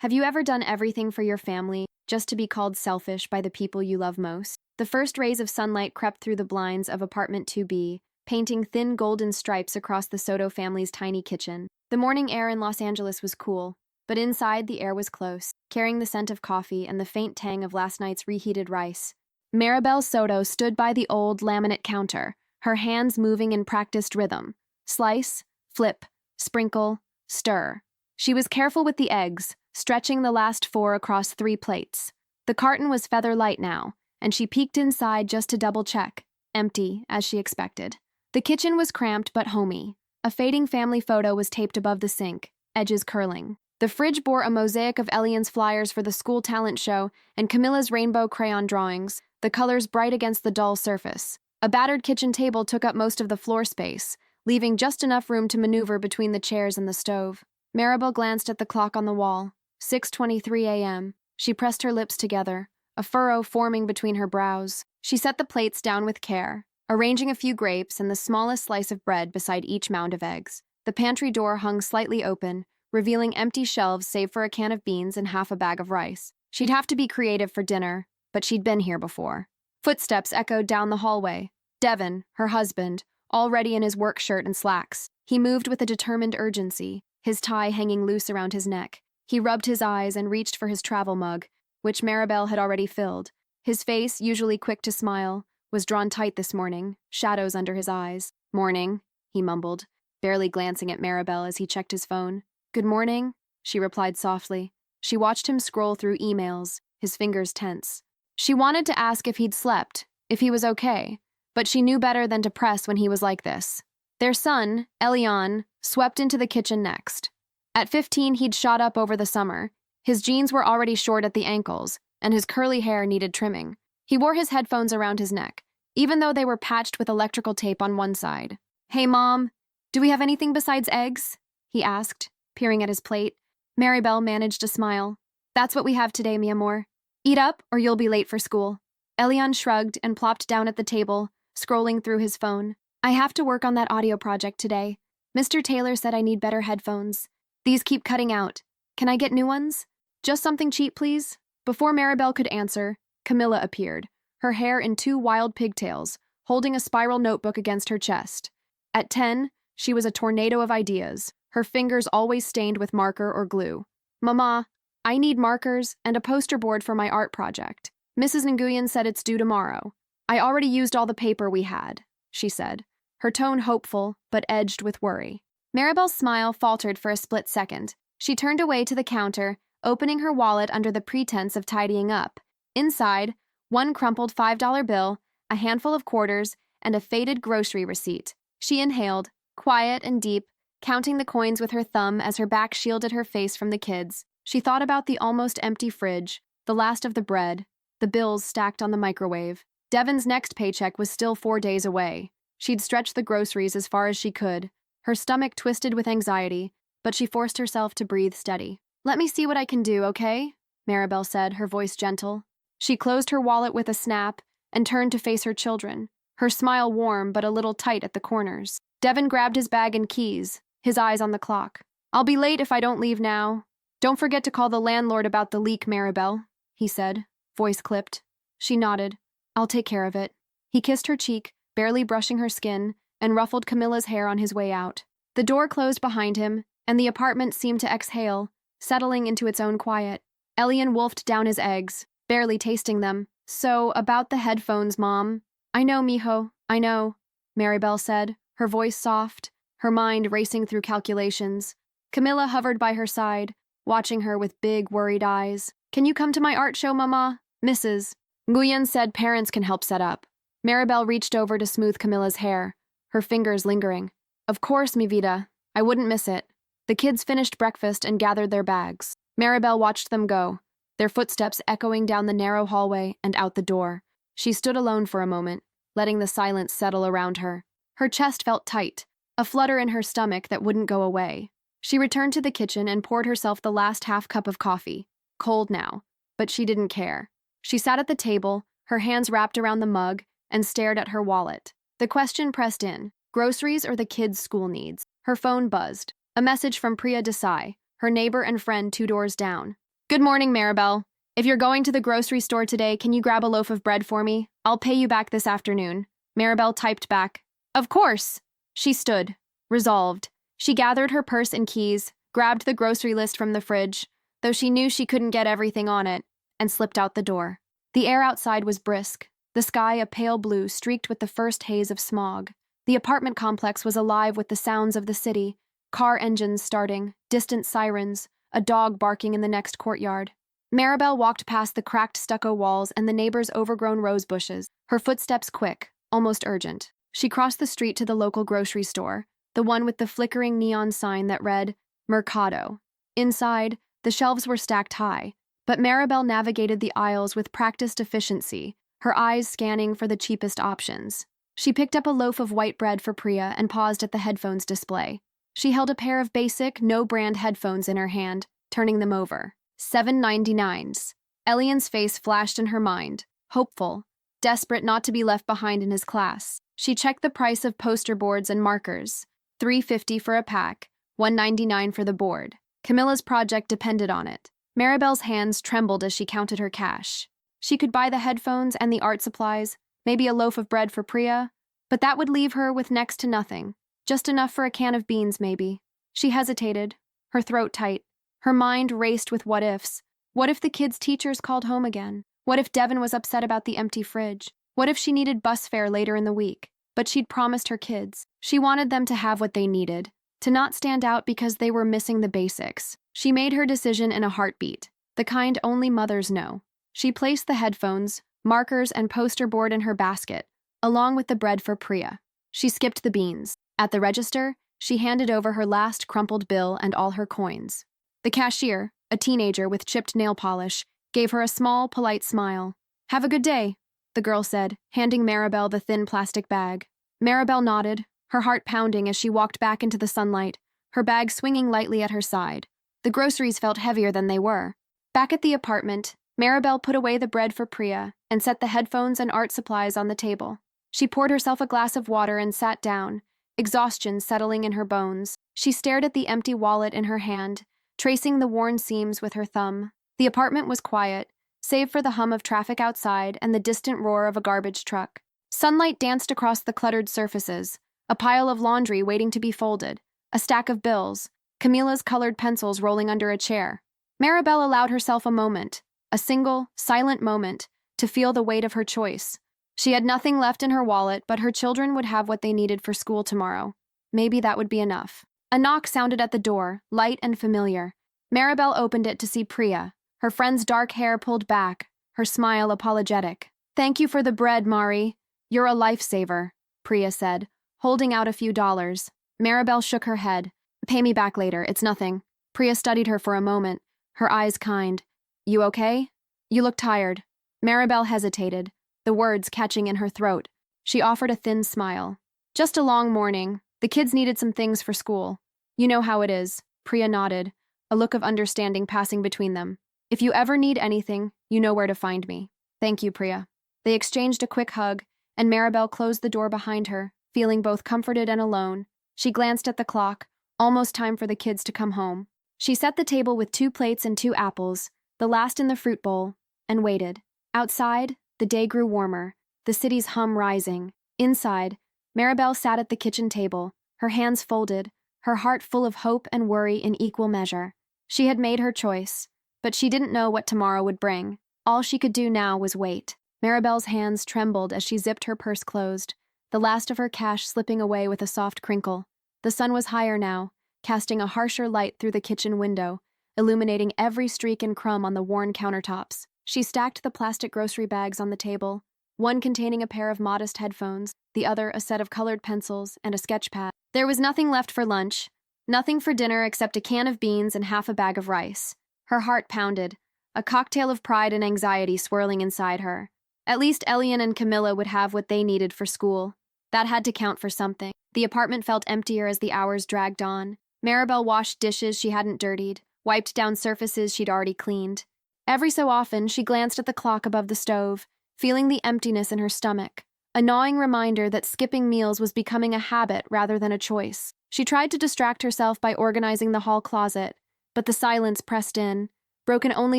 Have you ever done everything for your family just to be called selfish by the people you love most? The first rays of sunlight crept through the blinds of apartment 2B, painting thin golden stripes across the Soto family's tiny kitchen. The morning air in Los Angeles was cool, but inside the air was close, carrying the scent of coffee and the faint tang of last night's reheated rice. Maribel Soto stood by the old laminate counter, her hands moving in practiced rhythm. Slice, flip, sprinkle, stir. She was careful with the eggs, stretching the last 4 across 3 plates. The carton was feather light now, and she peeked inside just to double-check. Empty, as she expected. The kitchen was cramped but homey. A fading family photo was taped above the sink, edges curling. The fridge bore a mosaic of Elian's flyers for the school talent show and Camilla's rainbow crayon drawings, the colors bright against the dull surface. A battered kitchen table took up most of the floor space, leaving just enough room to maneuver between the chairs and the stove. Maribel glanced at the clock on the wall. 6:23 a.m. She pressed her lips together, a furrow forming between her brows. She set the plates down with care, arranging a few grapes and the smallest slice of bread beside each mound of eggs. The pantry door hung slightly open, revealing empty shelves save for a can of beans and half a bag of rice. She'd have to be creative for dinner, but she'd been here before. Footsteps echoed down the hallway. Devin, her husband, already in his work shirt and slacks. He moved with a determined urgency, his tie hanging loose around his neck. He rubbed his eyes and reached for his travel mug, which Maribel had already filled. His face, usually quick to smile, was drawn tight this morning, shadows under his eyes. "Morning," he mumbled, barely glancing at Maribel as he checked his phone. "Good morning," she replied softly. She watched him scroll through emails, his fingers tense. She wanted to ask if he'd slept, if he was okay, but she knew better than to press when he was like this. Their son, Elian, swept into the kitchen next. At 15, he'd shot up over the summer. His jeans were already short at the ankles, and his curly hair needed trimming. He wore his headphones around his neck, even though they were patched with electrical tape on one side. "Hey, Mom, do we have anything besides eggs?" he asked, peering at his plate. Maribel managed a smile. "That's what we have today, mi amor. Eat up, or you'll be late for school." Elian shrugged and plopped down at the table, scrolling through his phone. "I have to work on that audio project today. Mr. Taylor said I need better headphones. These keep cutting out. Can I get new ones? Just something cheap, please?" Before Maribel could answer, Camilla appeared, her hair in 2 wild pigtails, holding a spiral notebook against her chest. At 10, she was a tornado of ideas, her fingers always stained with marker or glue. "Mama, I need markers and a poster board for my art project. Mrs. Nguyen said it's due tomorrow. I already used all the paper we had," she said, her tone hopeful but edged with worry. Maribel's smile faltered for a split second. She turned away to the counter, opening her wallet under the pretense of tidying up. Inside, 1 crumpled $5 bill, a handful of quarters, and a faded grocery receipt. She inhaled, quiet and deep, counting the coins with her thumb as her back shielded her face from the kids. She thought about the almost empty fridge, the last of the bread, the bills stacked on the microwave. Devin's next paycheck was still 4 days away. She'd stretched the groceries as far as she could, her stomach twisted with anxiety, but she forced herself to breathe steady. "Let me see what I can do, okay?" Maribel said, her voice gentle. She closed her wallet with a snap and turned to face her children, her smile warm but a little tight at the corners. Devin grabbed his bag and keys, his eyes on the clock. "I'll be late if I don't leave now. Don't forget to call the landlord about the leak, Maribel," he said, voice clipped. She nodded. "I'll take care of it." He kissed her cheek, barely brushing her skin, and ruffled Camilla's hair on his way out. The door closed behind him, and the apartment seemed to exhale, settling into its own quiet. Elian wolfed down his eggs, barely tasting them. "So, about the headphones, Mom." "I know, mijo, I know," Maribel said, her voice soft, her mind racing through calculations. Camilla hovered by her side, watching her with big, worried eyes. "Can you come to my art show, Mama? Mrs. Nguyen said parents can help set up." Maribel reached over to smooth Camilla's hair, her fingers lingering. "Of course, mi vida. I wouldn't miss it." The kids finished breakfast and gathered their bags. Maribel watched them go, their footsteps echoing down the narrow hallway and out the door. She stood alone for a moment, letting the silence settle around her. Her chest felt tight, a flutter in her stomach that wouldn't go away. She returned to the kitchen and poured herself the last half cup of coffee. Cold now, but she didn't care. She sat at the table, her hands wrapped around the mug, and stared at her wallet. The question pressed in, groceries or the kids' school needs? Her phone buzzed. A message from Priya Desai, her neighbor and friend 2 doors down. Good morning, Maribel. If you're going to the grocery store today, can you grab a loaf of bread for me? I'll pay you back this afternoon. Maribel typed back. Of course. She stood, resolved. She gathered her purse and keys, grabbed the grocery list from the fridge, though she knew she couldn't get everything on it, and slipped out the door. The air outside was brisk, the sky a pale blue streaked with the first haze of smog. The apartment complex was alive with the sounds of the city, car engines starting, distant sirens, a dog barking in the next courtyard. Maribel walked past the cracked stucco walls and the neighbors' overgrown rose bushes, her footsteps quick, almost urgent. She crossed the street to the local grocery store, the one with the flickering neon sign that read, Mercado. Inside, the shelves were stacked high, but Maribel navigated the aisles with practiced efficiency, her eyes scanning for the cheapest options. She picked up a loaf of white bread for Priya and paused at the headphones display. She held a pair of basic, no-brand headphones in her hand, turning them over. $7.99s. Elian's face flashed in her mind, hopeful, desperate not to be left behind in his class. She checked the price of poster boards and markers. $3.50 for a pack, $1.99 for the board. Camilla's project depended on it. Maribel's hands trembled as she counted her cash. She could buy the headphones and the art supplies, maybe a loaf of bread for Priya, but that would leave her with next to nothing. Just enough for a can of beans, maybe. She hesitated, her throat tight. Her mind raced with what-ifs. What if the kids' teachers called home again? What if Devin was upset about the empty fridge? What if she needed bus fare later in the week? But she'd promised her kids. She wanted them to have what they needed, to not stand out because they were missing the basics. She made her decision in a heartbeat, the kind only mothers know. She placed the headphones, markers, and poster board in her basket, along with the bread for Priya. She skipped the beans. At the register, she handed over her last crumpled bill and all her coins. The cashier, a teenager with chipped nail polish, gave her a small, polite smile. "Have a good day," the girl said, handing Maribel the thin plastic bag. Maribel nodded, her heart pounding as she walked back into the sunlight, her bag swinging lightly at her side. The groceries felt heavier than they were. Back at the apartment, Maribel put away the bread for Priya and set the headphones and art supplies on the table. She poured herself a glass of water and sat down, exhaustion settling in her bones. She stared at the empty wallet in her hand, tracing the worn seams with her thumb. The apartment was quiet, save for the hum of traffic outside and the distant roar of a garbage truck. Sunlight danced across the cluttered surfaces, a pile of laundry waiting to be folded, a stack of bills, Camilla's colored pencils rolling under a chair. Maribel allowed herself a moment, a single, silent moment, to feel the weight of her choice. She had nothing left in her wallet, but her children would have what they needed for school tomorrow. Maybe that would be enough. A knock sounded at the door, light and familiar. Maribel opened it to see Priya, her friend's dark hair pulled back, her smile apologetic. "Thank you for the bread, Mari. You're a lifesaver," Priya said, holding out a few dollars. Maribel shook her head. "Pay me back later, it's nothing." Priya studied her for a moment, her eyes kind. "You okay? You look tired." Maribel hesitated, the words catching in her throat. She offered a thin smile. "Just a long morning. The kids needed some things for school. You know how it is." Priya nodded, a look of understanding passing between them. "If you ever need anything, you know where to find me." "Thank you, Priya." They exchanged a quick hug, and Maribel closed the door behind her, feeling both comforted and alone. She glanced at the clock, almost time for the kids to come home. She set the table with 2 plates and 2 apples, the last in the fruit bowl, and waited. Outside, the day grew warmer, the city's hum rising. Inside, Maribel sat at the kitchen table, her hands folded, her heart full of hope and worry in equal measure. She had made her choice, but she didn't know what tomorrow would bring. All she could do now was wait. Maribel's hands trembled as she zipped her purse closed, the last of her cash slipping away with a soft crinkle. The sun was higher now, casting a harsher light through the kitchen window, illuminating every streak and crumb on the worn countertops. She stacked the plastic grocery bags on the table, one containing a pair of modest headphones, the other a set of colored pencils and a sketch pad. There was nothing left for lunch, nothing for dinner except a can of beans and half a bag of rice. Her heart pounded, a cocktail of pride and anxiety swirling inside her. At least Elian and Camilla would have what they needed for school. That had to count for something. The apartment felt emptier as the hours dragged on. Maribel washed dishes she hadn't dirtied, wiped down surfaces she'd already cleaned. Every so often, she glanced at the clock above the stove, feeling the emptiness in her stomach, a gnawing reminder that skipping meals was becoming a habit rather than a choice. She tried to distract herself by organizing the hall closet, but the silence pressed in, broken only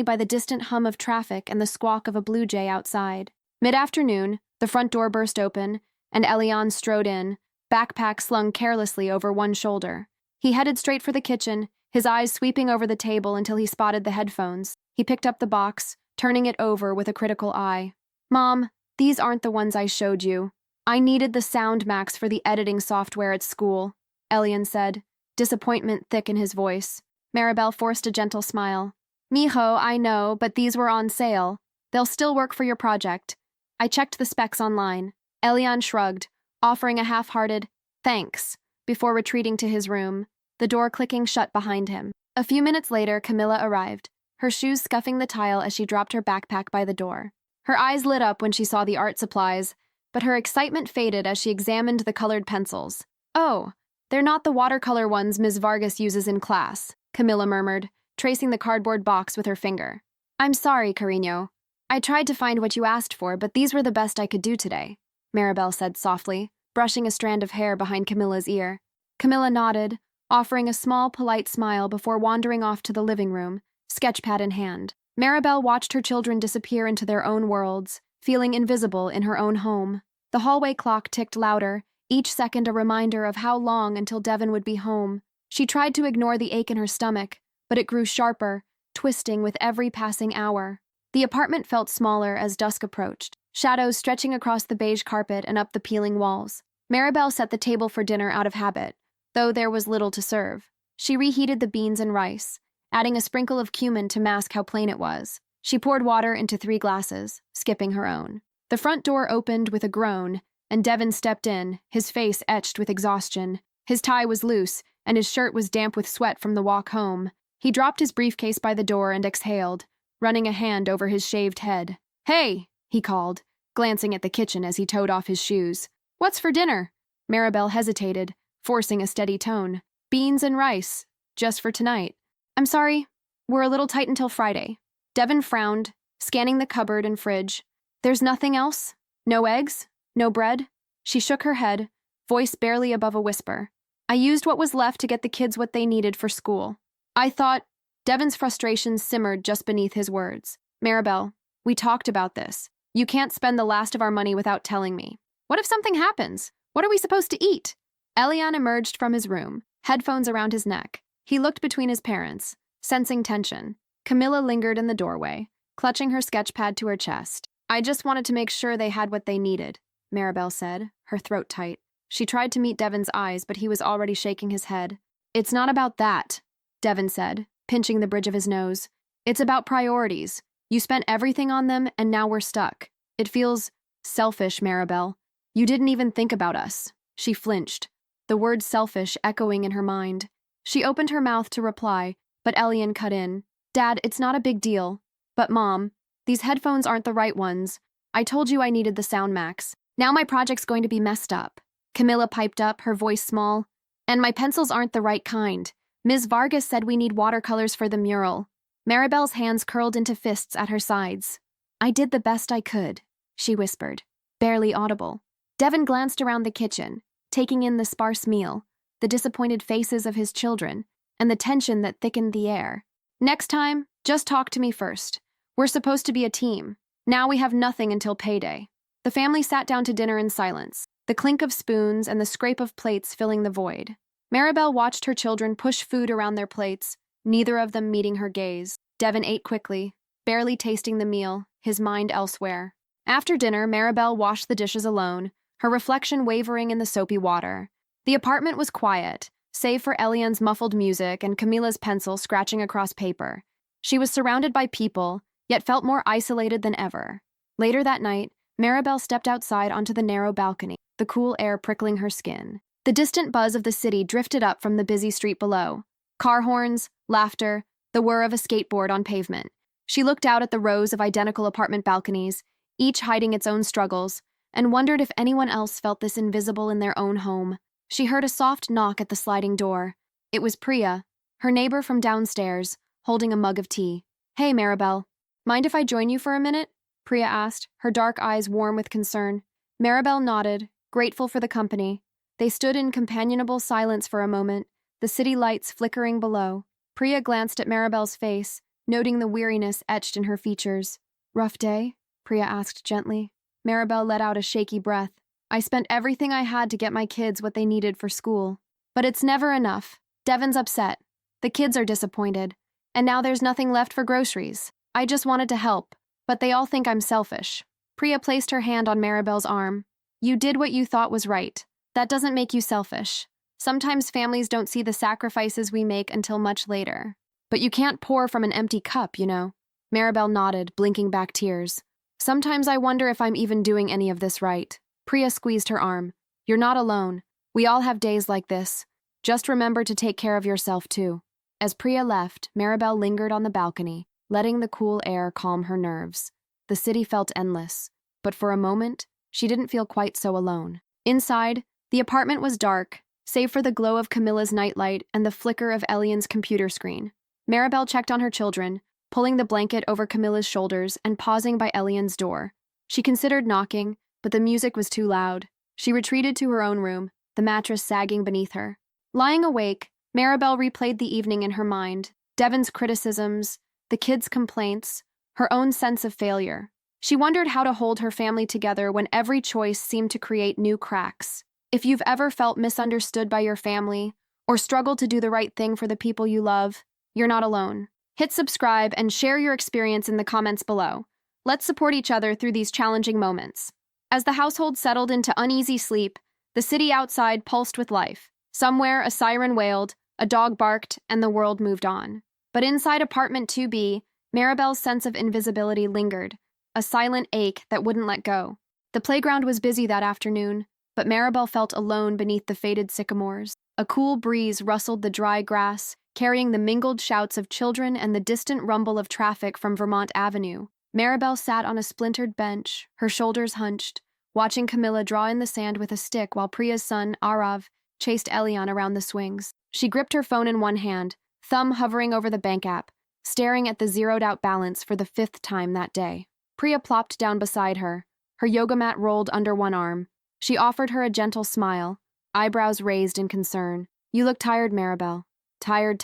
by the distant hum of traffic and the squawk of a blue jay outside. Mid-afternoon, the front door burst open, and Elian strode in, backpack slung carelessly over one shoulder. He headed straight for the kitchen, his eyes sweeping over the table until he spotted the headphones. He picked up the box, turning it over with a critical eye. "Mom, these aren't the ones I showed you. I needed the Sound Max for the editing software at school," Elian said, disappointment thick in his voice. Maribel forced a gentle smile. "Mijo, I know, but these were on sale. They'll still work for your project. I checked the specs online." Elian shrugged, offering a half-hearted "thanks" before retreating to his room, the door clicking shut behind him. A few minutes later, Camilla arrived, her shoes scuffing the tile as she dropped her backpack by the door. Her eyes lit up when she saw the art supplies, but her excitement faded as she examined the colored pencils. "Oh, they're not the watercolor ones Ms. Vargas uses in class," Camilla murmured, tracing the cardboard box with her finger. "I'm sorry, Carino. I tried to find what you asked for, but these were the best I could do today," Maribel said softly, brushing a strand of hair behind Camilla's ear. Camilla nodded, offering a small, polite smile before wandering off to the living room, sketchpad in hand. Maribel watched her children disappear into their own worlds, feeling invisible in her own home. The hallway clock ticked louder, each second a reminder of how long until Devin would be home. She tried to ignore the ache in her stomach, but it grew sharper, twisting with every passing hour. The apartment felt smaller as dusk approached, shadows stretching across the beige carpet and up the peeling walls. Maribel set the table for dinner out of habit, though there was little to serve. She reheated the beans and rice, adding a sprinkle of cumin to mask how plain it was. She poured water into 3 glasses, skipping her own. The front door opened with a groan, and Devin stepped in, his face etched with exhaustion. His tie was loose, and his shirt was damp with sweat from the walk home. He dropped his briefcase by the door and exhaled, running a hand over his shaved head. "Hey," he called, glancing at the kitchen as he toed off his shoes. "What's for dinner?" Maribel hesitated, forcing a steady tone. "Beans and rice, just for tonight." "I'm sorry, we're a little tight until Friday." Devin frowned, scanning the cupboard and fridge. "There's nothing else? No eggs? No bread?" She shook her head, voice barely above a whisper. "I used what was left to get the kids what they needed for school." "I thought—" Devin's frustration simmered just beneath his words. "Maribel, we talked about this. You can't spend the last of our money without telling me. What if something happens? What are we supposed to eat?" Elian emerged from his room, headphones around his neck. He looked between his parents, sensing tension. Camilla lingered in the doorway, clutching her sketchpad to her chest. "I just wanted to make sure they had what they needed," Maribel said, her throat tight. She tried to meet Devin's eyes, but he was already shaking his head. "It's not about that," Devin said, pinching the bridge of his nose. "It's about priorities. You spent everything on them, and now we're stuck. It feels selfish, Maribel. You didn't even think about us." She flinched, the word selfish echoing in her mind. She opened her mouth to reply, but Elian cut in. "Dad, it's not a big deal. But Mom, these headphones aren't the right ones. I told you I needed the Sound Max. Now my project's going to be messed up." Camilla piped up, her voice small. "And my pencils aren't the right kind. Ms. Vargas said we need watercolors for the mural." Maribel's hands curled into fists at her sides. "I did the best I could," she whispered, barely audible. Devin glanced around the kitchen, taking in the sparse meal, the disappointed faces of his children, and the tension that thickened the air. "Next time, just talk to me first. We're supposed to be a team. Now we have nothing until payday." The family sat down to dinner in silence, the clink of spoons and the scrape of plates filling the void. Maribel watched her children push food around their plates, neither of them meeting her gaze. Devin ate quickly, barely tasting the meal, his mind elsewhere. After dinner, Maribel washed the dishes alone, her reflection wavering in the soapy water. The apartment was quiet, save for Elian's muffled music and Camilla's pencil scratching across paper. She was surrounded by people, yet felt more isolated than ever. Later that night, Maribel stepped outside onto the narrow balcony, the cool air prickling her skin. The distant buzz of the city drifted up from the busy street below. Car horns, laughter, the whir of a skateboard on pavement. She looked out at the rows of identical apartment balconies, each hiding its own struggles, and wondered if anyone else felt this invisible in their own home. She heard a soft knock at the sliding door. It was Priya, her neighbor from downstairs, holding a mug of tea. "Hey, Maribel. Mind if I join you for a minute?" Priya asked, her dark eyes warm with concern. Maribel nodded, grateful for the company. They stood in companionable silence for a moment, the city lights flickering below. Priya glanced at Maribel's face, noting the weariness etched in her features. "Rough day?" Priya asked gently. Maribel let out a shaky breath. "I spent everything I had to get my kids what they needed for school. But it's never enough. Devon's upset. The kids are disappointed. And now there's nothing left for groceries. I just wanted to help, but they all think I'm selfish." Priya placed her hand on Maribel's arm. "You did what you thought was right. That doesn't make you selfish. Sometimes families don't see the sacrifices we make until much later. But you can't pour from an empty cup, you know." Maribel nodded, blinking back tears. "Sometimes I wonder if I'm even doing any of this right." Priya squeezed her arm. "You're not alone. We all have days like this. Just remember to take care of yourself, too." As Priya left, Maribel lingered on the balcony, letting the cool air calm her nerves. The city felt endless, but for a moment, she didn't feel quite so alone. Inside, the apartment was dark, save for the glow of Camilla's nightlight and the flicker of Elian's computer screen. Maribel checked on her children, pulling the blanket over Camilla's shoulders and pausing by Elian's door. She considered knocking, but the music was too loud. She retreated to her own room, the mattress sagging beneath her. Lying awake, Maribel replayed the evening in her mind, Devon's criticisms, the kids' complaints, her own sense of failure. She wondered how to hold her family together when every choice seemed to create new cracks. If you've ever felt misunderstood by your family, or struggled to do the right thing for the people you love, you're not alone. Hit subscribe and share your experience in the comments below. Let's support each other through these challenging moments. As the household settled into uneasy sleep, the city outside pulsed with life. Somewhere, a siren wailed, a dog barked, and the world moved on. But inside apartment 2B, Maribel's sense of invisibility lingered, a silent ache that wouldn't let go. The playground was busy that afternoon, but Maribel felt alone beneath the faded sycamores. A cool breeze rustled the dry grass, carrying the mingled shouts of children and the distant rumble of traffic from Vermont Avenue. Maribel sat on a splintered bench, her shoulders hunched, watching Camilla draw in the sand with a stick while Priya's son, Arav, chased Elian around the swings. She gripped her phone in one hand, thumb hovering over the bank app, staring at the zeroed-out balance for the 5th time that day. Priya plopped down beside her, her yoga mat rolled under one arm. She offered her a gentle smile, eyebrows raised in concern. "You look tired, Maribel." Tired.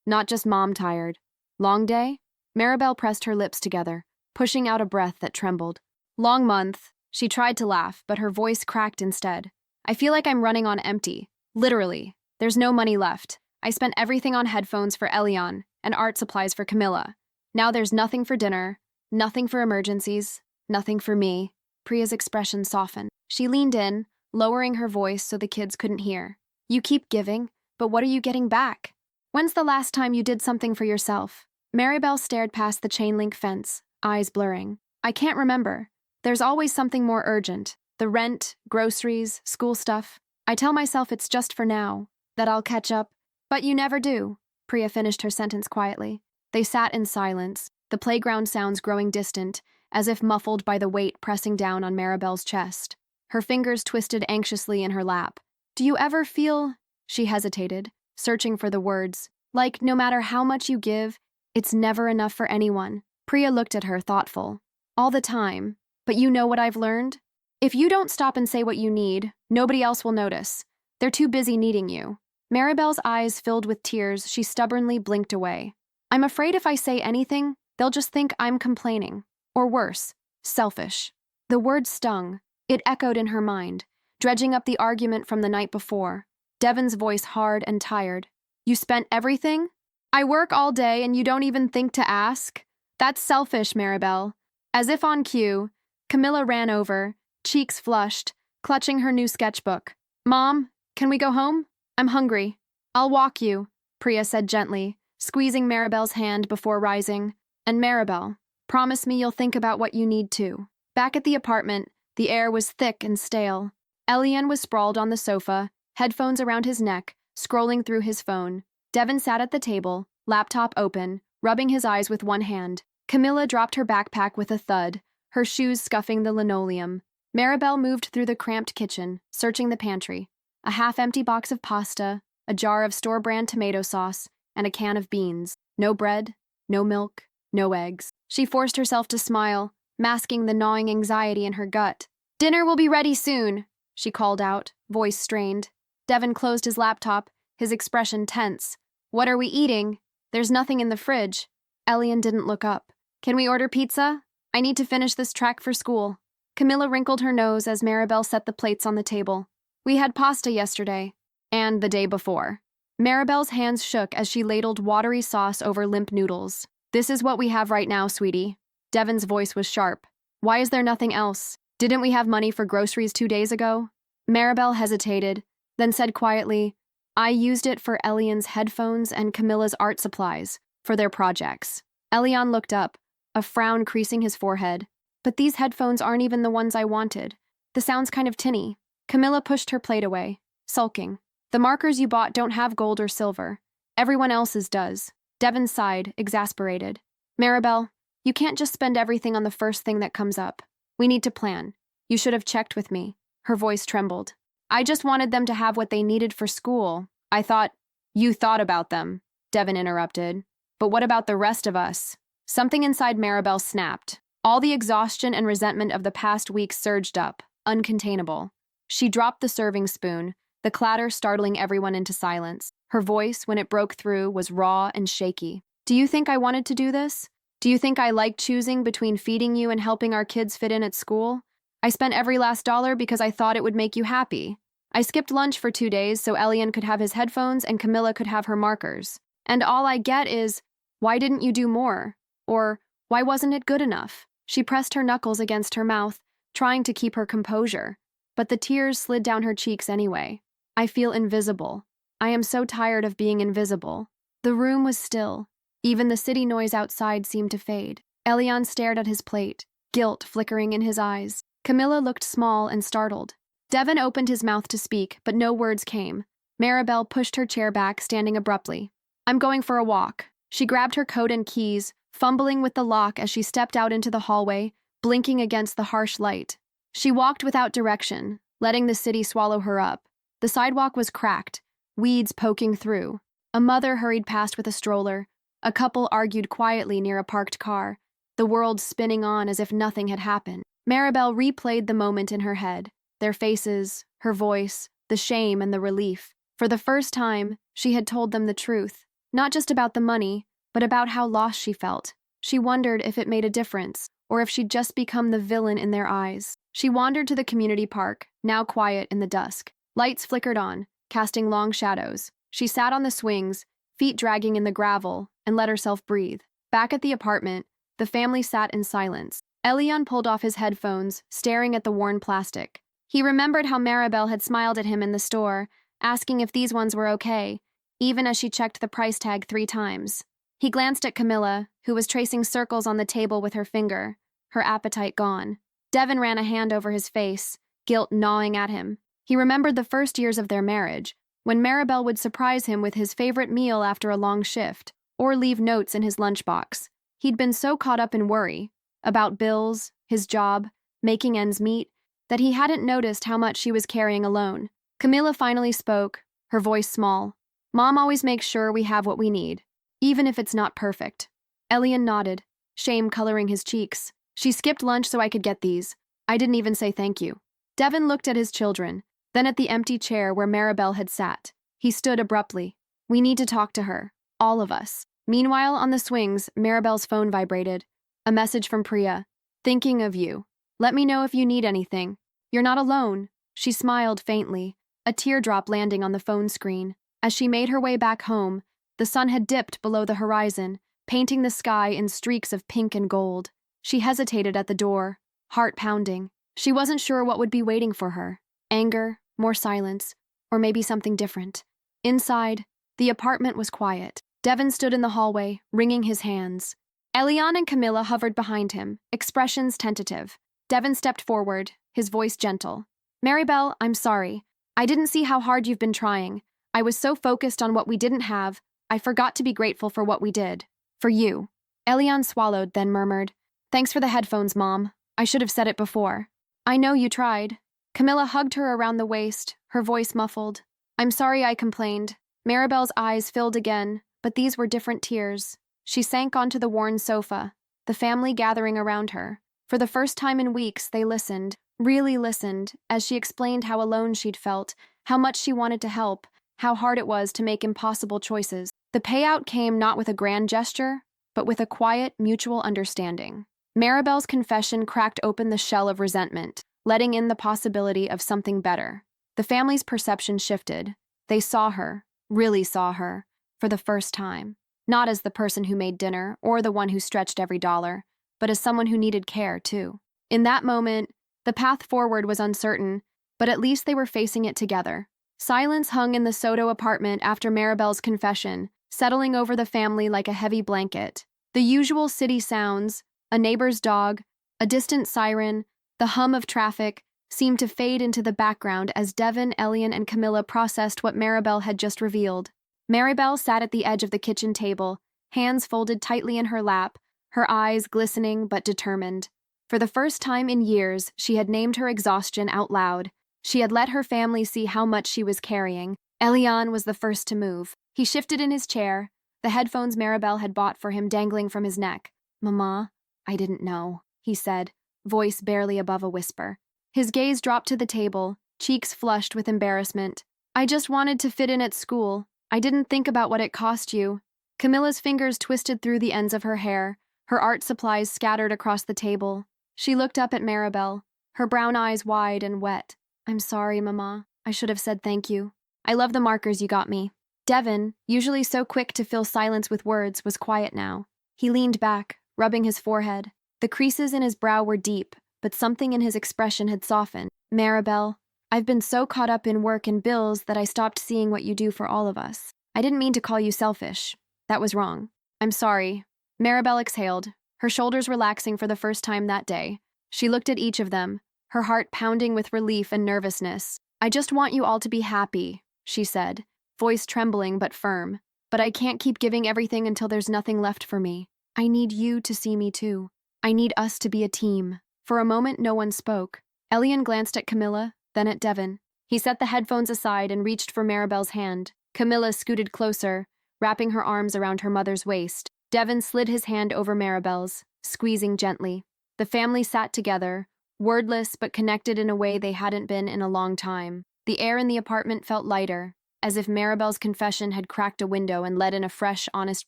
Not just mom tired. "Long day?" Maribel pressed her lips together, pushing out a breath that trembled. "Long month." She tried to laugh, but her voice cracked instead. "I feel like I'm running on empty. Literally. There's no money left. I spent everything on headphones for Elian and art supplies for Camilla. Now there's nothing for dinner, nothing for emergencies, nothing for me." Priya's expression softened. She leaned in, lowering her voice so the kids couldn't hear. "You keep giving, but what are you getting back? When's the last time you did something for yourself?" Maribel stared past the chain-link fence, eyes blurring. "I can't remember. There's always something more urgent. The rent, groceries, school stuff. I tell myself it's just for now, that I'll catch up. But you never do." Priya finished her sentence quietly. They sat in silence, the playground sounds growing distant, as if muffled by the weight pressing down on Maribel's chest. Her fingers twisted anxiously in her lap. "Do you ever feel—" She hesitated, searching for the words. "Like, no matter how much you give, it's never enough for anyone." Priya looked at her, thoughtful. "All the time. But you know what I've learned? If you don't stop and say what you need, nobody else will notice. They're too busy needing you." Maribel's eyes filled with tears. She stubbornly blinked away. "I'm afraid if I say anything, they'll just think I'm complaining. Or worse, selfish." The word stung. It echoed in her mind, dredging up the argument from the night before. Devon's voice hard and tired. "You spent everything? I work all day and you don't even think to ask? That's selfish, Maribel." As if on cue, Camilla ran over, cheeks flushed, clutching her new sketchbook. "Mom, can we go home? I'm hungry." "I'll walk you," Priya said gently, squeezing Maribel's hand before rising. "And Maribel, promise me you'll think about what you need to." Back at the apartment, the air was thick and stale. Elian was sprawled on the sofa, headphones around his neck, scrolling through his phone. Devon sat at the table, laptop open, rubbing his eyes with one hand. Camilla dropped her backpack with a thud, her shoes scuffing the linoleum. Maribel moved through the cramped kitchen, searching the pantry. A half-empty box of pasta, a jar of store-brand tomato sauce, and a can of beans. No bread, no milk, no eggs. She forced herself to smile, masking the gnawing anxiety in her gut. "Dinner will be ready soon," she called out, voice strained. Devon closed his laptop, his expression tense. "What are we eating? There's nothing in the fridge." Elian didn't look up. Can we order pizza? I need to finish this track for school. Camilla wrinkled her nose as Maribel set the plates on the table. We had pasta yesterday. And the day before. Maribel's hands shook as she ladled watery sauce over limp noodles. This is what we have right now, sweetie. Devon's voice was sharp. Why is there nothing else? Didn't we have money for groceries 2 days ago? Maribel hesitated, then said quietly, I used it for Elian's headphones and Camilla's art supplies, for their projects. Elian looked up, a frown creasing his forehead. But these headphones aren't even the ones I wanted. The sound's kind of tinny. Camilla pushed her plate away, sulking. The markers you bought don't have gold or silver. Everyone else's does. Devon sighed, exasperated. Maribel, you can't just spend everything on the first thing that comes up. We need to plan. You should have checked with me. Her voice trembled. I just wanted them to have what they needed for school. I thought, you thought about them, Devon interrupted. But what about the rest of us? Something inside Maribel snapped. All the exhaustion and resentment of the past week surged up, uncontainable. She dropped the serving spoon, the clatter startling everyone into silence. Her voice, when it broke through, was raw and shaky. Do you think I wanted to do this? Do you think I liked choosing between feeding you and helping our kids fit in at school? I spent every last dollar because I thought it would make you happy. I skipped lunch for 2 days so Elian could have his headphones and Camilla could have her markers. And all I get is, why didn't you do more? Or, why wasn't it good enough? She pressed her knuckles against her mouth, trying to keep her composure. But the tears slid down her cheeks anyway. I feel invisible. I am so tired of being invisible. The room was still. Even the city noise outside seemed to fade. Elian stared at his plate, guilt flickering in his eyes. Camilla looked small and startled. Devon opened his mouth to speak, but no words came. Maribel pushed her chair back, standing abruptly. I'm going for a walk. She grabbed her coat and keys, fumbling with the lock as she stepped out into the hallway, blinking against the harsh light. She walked without direction, letting the city swallow her up. The sidewalk was cracked, weeds poking through. A mother hurried past with a stroller. A couple argued quietly near a parked car, the world spinning on as if nothing had happened. Maribel replayed the moment in her head, their faces, her voice, the shame and the relief. For the first time, she had told them the truth, not just about the money, but about how lost she felt. She wondered if it made a difference, or if she'd just become the villain in their eyes. She wandered to the community park, now quiet in the dusk. Lights flickered on, casting long shadows. She sat on the swings, feet dragging in the gravel, and let herself breathe. Back at the apartment, the family sat in silence. Elian pulled off his headphones, staring at the worn plastic. He remembered how Maribel had smiled at him in the store, asking if these ones were okay, even as she checked the price tag 3 times. He glanced at Camilla, who was tracing circles on the table with her finger, her appetite gone. Devon ran a hand over his face, guilt gnawing at him. He remembered the first years of their marriage, when Maribel would surprise him with his favorite meal after a long shift, or leave notes in his lunchbox. He'd been so caught up in worry, about bills, his job, making ends meet, that he hadn't noticed how much she was carrying alone. Camilla finally spoke, her voice small. Mom always makes sure we have what we need, even if it's not perfect. Elian nodded, shame coloring his cheeks. She skipped lunch so I could get these. I didn't even say thank you. Devon looked at his children, then at the empty chair where Maribel had sat. He stood abruptly. We need to talk to her, all of us. Meanwhile, on the swings, Maribel's phone vibrated. A message from Priya. Thinking of you. Let me know if you need anything. You're not alone. She smiled faintly, a teardrop landing on the phone screen. As she made her way back home, the sun had dipped below the horizon, painting the sky in streaks of pink and gold. She hesitated at the door, heart pounding. She wasn't sure what would be waiting for her. Anger, more silence, or maybe something different. Inside, the apartment was quiet. Devon stood in the hallway, wringing his hands. Elian and Camilla hovered behind him, expressions tentative. Devon stepped forward, his voice gentle. Maribel, I'm sorry. I didn't see how hard you've been trying. I was so focused on what we didn't have, I forgot to be grateful for what we did. For you. Elian swallowed, then murmured, Thanks for the headphones, Mom. I should have said it before. I know you tried. Camilla hugged her around the waist, her voice muffled. I'm sorry I complained. Maribel's eyes filled again, but these were different tears. She sank onto the worn sofa, the family gathering around her. For the first time in weeks, they listened, really listened, as she explained how alone she'd felt, how much she wanted to help, how hard it was to make impossible choices. The payout came not with a grand gesture, but with a quiet, mutual understanding. Maribel's confession cracked open the shell of resentment, letting in the possibility of something better. The family's perception shifted. They saw her, really saw her, for the first time. Not as the person who made dinner or the one who stretched every dollar, but as someone who needed care, too. In that moment, the path forward was uncertain, but at least they were facing it together. Silence hung in the Soto apartment after Maribel's confession, settling over the family like a heavy blanket. The usual city sounds, a neighbor's dog, a distant siren, the hum of traffic, seemed to fade into the background as Devin, Elian, and Camilla processed what Maribel had just revealed. Maribel sat at the edge of the kitchen table, hands folded tightly in her lap, her eyes glistening but determined. For the first time in years, she had named her exhaustion out loud. She had let her family see how much she was carrying. Elian was the first to move. He shifted in his chair, the headphones Maribel had bought for him dangling from his neck. "Mama, I didn't know," he said, voice barely above a whisper. His gaze dropped to the table, cheeks flushed with embarrassment. "I just wanted to fit in at school. I didn't think about what it cost you." Camilla's fingers twisted through the ends of her hair, her art supplies scattered across the table. She looked up at Maribel, her brown eyes wide and wet. "I'm sorry, Mama. I should have said thank you. I love the markers you got me." Devin, usually so quick to fill silence with words, was quiet now. He leaned back, rubbing his forehead. The creases in his brow were deep, but something in his expression had softened. "Maribel, I've been so caught up in work and bills that I stopped seeing what you do for all of us. I didn't mean to call you selfish. That was wrong. I'm sorry." Maribel exhaled, her shoulders relaxing for the first time that day. She looked at each of them, her heart pounding with relief and nervousness. "I just want you all to be happy," she said, voice trembling but firm. "But I can't keep giving everything until there's nothing left for me. I need you to see me too. I need us to be a team." For a moment, no one spoke. Elian glanced at Camilla, then at Devin. He set the headphones aside and reached for Maribel's hand. Camilla scooted closer, wrapping her arms around her mother's waist. Devin slid his hand over Maribel's, squeezing gently. The family sat together, wordless but connected in a way they hadn't been in a long time. The air in the apartment felt lighter, as if Maribel's confession had cracked a window and let in a fresh, honest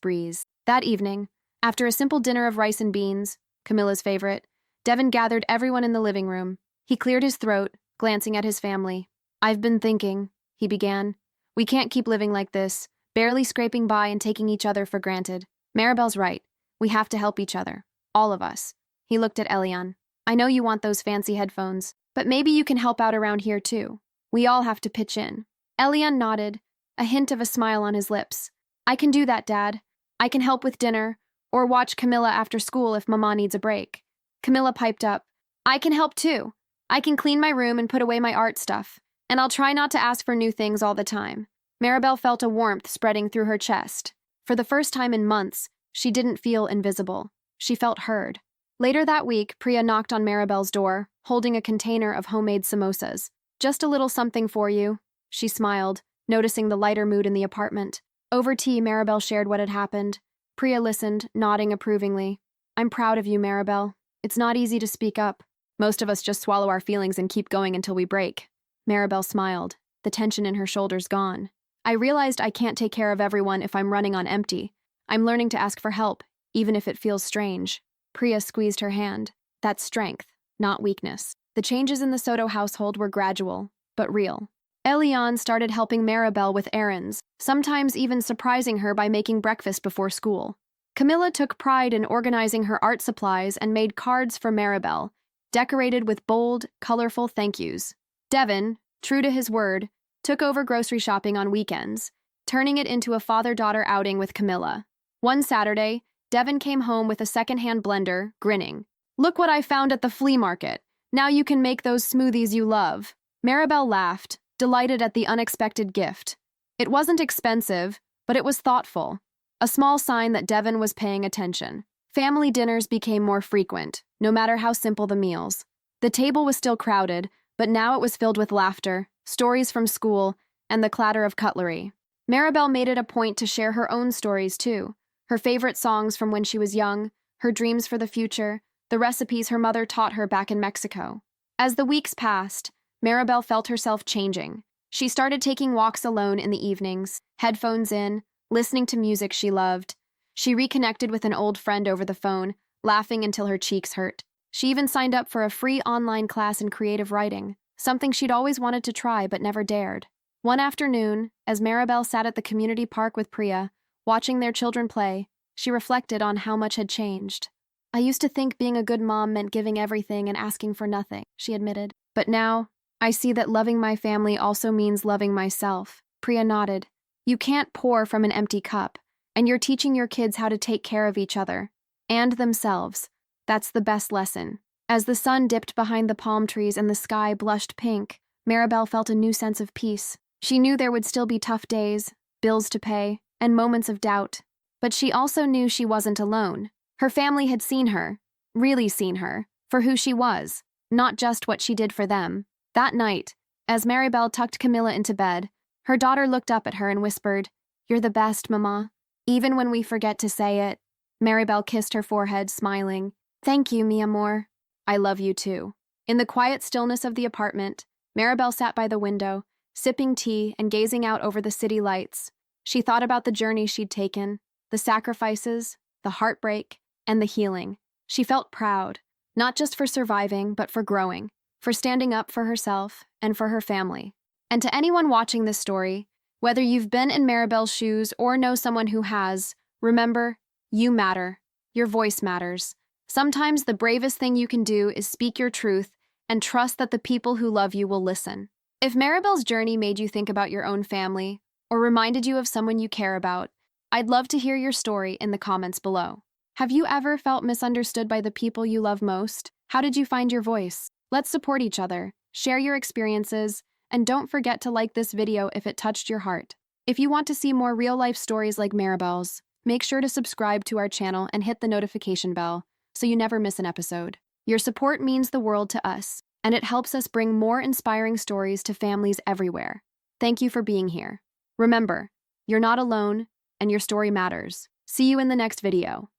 breeze. That evening, after a simple dinner of rice and beans, Camilla's favorite, Devin gathered everyone in the living room. He cleared his throat, glancing at his family. "I've been thinking," he began. "We can't keep living like this, barely scraping by and taking each other for granted. Maribel's right. We have to help each other. All of us." He looked at Elian. "I know you want those fancy headphones, but maybe you can help out around here too. We all have to pitch in." Elian nodded, a hint of a smile on his lips. "I can do that, Dad. I can help with dinner, or watch Camilla after school if Mama needs a break." Camilla piped up. "I can help too. I can clean my room and put away my art stuff, and I'll try not to ask for new things all the time." Maribel felt a warmth spreading through her chest. For the first time in months, she didn't feel invisible. She felt heard. Later that week, Priya knocked on Maribel's door, holding a container of homemade samosas. "Just a little something for you," she smiled, noticing the lighter mood in the apartment. Over tea, Maribel shared what had happened. Priya listened, nodding approvingly. "I'm proud of you, Maribel. It's not easy to speak up. Most of us just swallow our feelings and keep going until we break." Maribel smiled, the tension in her shoulders gone. "I realized I can't take care of everyone if I'm running on empty. I'm learning to ask for help, even if it feels strange." Priya squeezed her hand. "That's strength, not weakness." The changes in the Soto household were gradual, but real. Elian started helping Maribel with errands, sometimes even surprising her by making breakfast before school. Camilla took pride in organizing her art supplies and made cards for Maribel, decorated with bold, colorful thank yous. Devin, true to his word, took over grocery shopping on weekends, turning it into a father-daughter outing with Camilla. One Saturday, Devin came home with a second-hand blender, grinning. "Look what I found at the flea market. Now you can make those smoothies you love." Maribel laughed, delighted at the unexpected gift. It wasn't expensive, but it was thoughtful. A small sign that Devin was paying attention. Family dinners became more frequent, no matter how simple the meals. The table was still crowded, but now it was filled with laughter, stories from school, and the clatter of cutlery. Maribel made it a point to share her own stories, too. Her favorite songs from when she was young, her dreams for the future, the recipes her mother taught her back in Mexico. As the weeks passed, Maribel felt herself changing. She started taking walks alone in the evenings, headphones in, listening to music she loved. She reconnected with an old friend over the phone, laughing until her cheeks hurt. She even signed up for a free online class in creative writing, something she'd always wanted to try but never dared. One afternoon, as Maribel sat at the community park with Priya, watching their children play, she reflected on how much had changed. "I used to think being a good mom meant giving everything and asking for nothing," she admitted. "But now, I see that loving my family also means loving myself." Priya nodded. "You can't pour from an empty cup, and you're teaching your kids how to take care of each other and themselves. That's the best lesson." As the sun dipped behind the palm trees and the sky blushed pink, Maribel felt a new sense of peace. She knew there would still be tough days, bills to pay, and moments of doubt. But she also knew she wasn't alone. Her family had seen her, really seen her, for who she was, not just what she did for them. That night, as Maribel tucked Camilla into bed, her daughter looked up at her and whispered, "You're the best, Mama." Even when we forget to say it, Maribel kissed her forehead, smiling. "Thank you, mi amor. I love you too." In the quiet stillness of the apartment, Maribel sat by the window, sipping tea and gazing out over the city lights. She thought about the journey she'd taken, the sacrifices, the heartbreak, and the healing. She felt proud, not just for surviving, but for growing, for standing up for herself and for her family. And to anyone watching this story, whether you've been in Maribel's shoes or know someone who has, remember, you matter. Your voice matters. Sometimes the bravest thing you can do is speak your truth and trust that the people who love you will listen. If Maribel's journey made you think about your own family or reminded you of someone you care about, I'd love to hear your story in the comments below. Have you ever felt misunderstood by the people you love most? How did you find your voice? Let's support each other, share your experiences, and don't forget to like this video if it touched your heart. If you want to see more real-life stories like Maribel's, make sure to subscribe to our channel and hit the notification bell so you never miss an episode. Your support means the world to us, and it helps us bring more inspiring stories to families everywhere. Thank you for being here. Remember, you're not alone, and your story matters. See you in the next video.